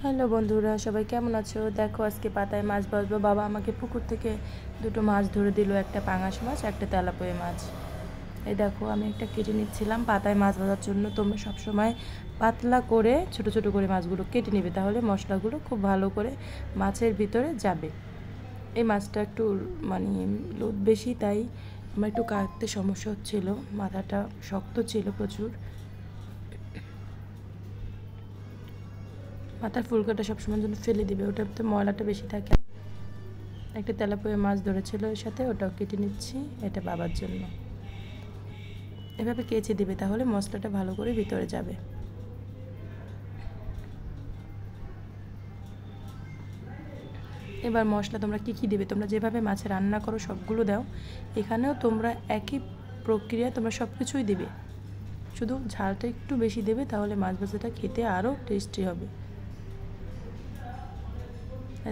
Hello বন্ধুরা, সবাই কেমন আছো? দেখো আজকে পাতায় মাছ ভাজবো। বাবা আমাকে পুকুর থেকে দুটো মাছ ধরে দিল, একটা পাঙাশ মাছ, একটা তেলাপোয়া মাছ। এই দেখো আমি একটা কেটে নিচ্ছিলাম পাতায় মাছ ভাজার জন্য। তোমরা সবসময় পাতলা করে ছোট ছোট করে মাছগুলো কেটে নেবে, তাহলে মশলাগুলো খুব ভালো করে মাছের ভিতরে যাবে। এই মাছটা একটু মানে লোদ বেশি, তাই আমার একটু কাটতে সমস্যা হচ্ছিল, মাথাটা শক্ত ছিল প্রচুর। মাথার ফুলকাটা সবসময় জন্য ফেলে দিবে, ওটাতে ময়লাটা বেশি থাকে। একটা তেলাপোয়া মাছ ধরেছিল এর সাথে, ওটাও কেটে নিচ্ছি, এটা বাবার জন্য। এভাবে কেচে দিবে, তাহলে মশলাটা ভালো করে ভিতরে যাবে। এবার মশলা তোমরা কী কী দেবে, তোমরা যেভাবে মাছে রান্না করো সবগুলো দাও। এখানেও তোমরা একই প্রক্রিয়ায় তোমরা সব কিছুই দেবে, শুধু ঝালটা একটু বেশি দেবে, তাহলে মাছ ভাজাটা খেতে আরও টেস্টি হবে।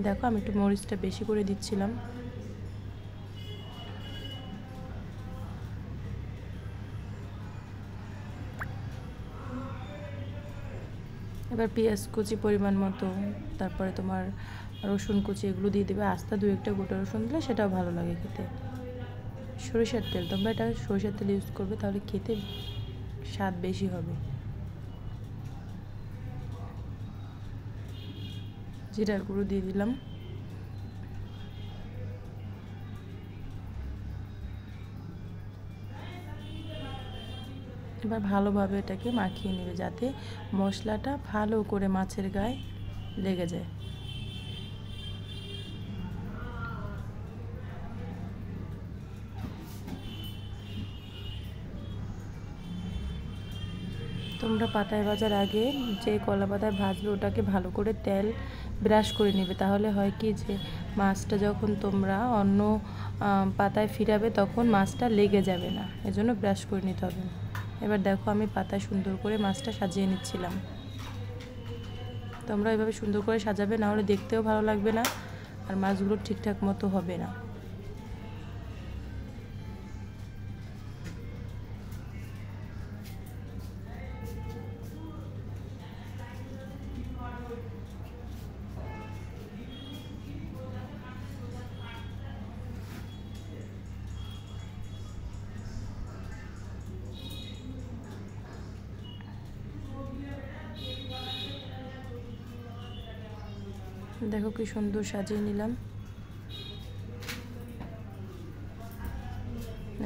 দেখো আমি একটু মরিচটা বেশি করে দিচ্ছিলাম। এবার পেঁয়াজ কুচি পরিমাণ মতো, তারপরে তোমার রসুন কুচি, এগুলো দিয়ে দেবে। আস্তে দু একটা গোটা রসুন দিলে সেটাও ভালো লাগে খেতে। সরিষার তেল, তোমরা এটা সরিষার তেল ইউজ করবে, তাহলে খেতে স্বাদ বেশি হবে। জিরার গুঁড়ো দিয়ে দিলাম। এবার ভালোভাবে এটাকে মাখিয়ে নেবে, যাতে মশলাটা ভালো করে মাছের গায়ে লেগে যায়। তোমরা পাতায় ভাজার আগে যে কলা পাতায় ভাজবে ওটাকে ভালো করে তেল ব্রাশ করে নেবে, তাহলে হয় কি যে মাছটা যখন তোমরা অন্য পাতায় ফিরাবে তখন মাছটা লেগে যাবে না, এজন্য ব্রাশ করে নিতে হবে। এবার দেখো আমি পাতায় সুন্দর করে মাছটা সাজিয়ে নিচ্ছিলাম। তোমরা এভাবে সুন্দর করে সাজাবে, না হলে দেখতেও ভালো লাগবে না, আর মাছগুলো ঠিকঠাক মতো হবে না। দেখো কি সুন্দর সাজিয়ে নিলাম।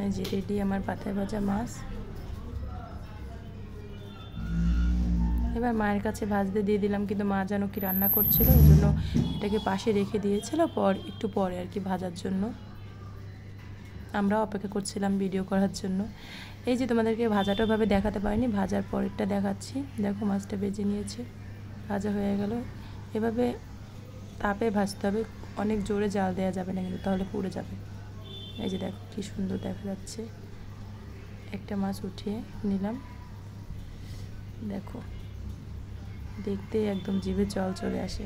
এই যে রেডি আমার পাতায় ভাজা মাছ। এবার মায়ের কাছে ভাজতে দিয়ে দিলাম, কিন্তু মা যেন কি রান্না করছিল, ওই জন্য এটাকে পাশে রেখে দিয়েছিল একটু পরে আর কি ভাজার জন্য। আমরাও অপেক্ষা করছিলাম ভিডিও করার জন্য। এই যে তোমাদেরকে ভাজাটা ভাবে দেখাতে পারিনি, ভাজার পরেরটা দেখাচ্ছি। দেখো মাছটা ভেজে নিয়েছে, ভাজা হয়ে গেল। এভাবে তাপে ভাজতে হবে, অনেক জোরে জাল দেওয়া যাবে না, কিন্তু তাহলে পুড়ে যাবে। এই যে দেখো কি সুন্দর দেখা যাচ্ছে। একটা মাছ উঠিয়ে নিলাম, দেখো দেখতে একদম জিভে জল চলে আসে।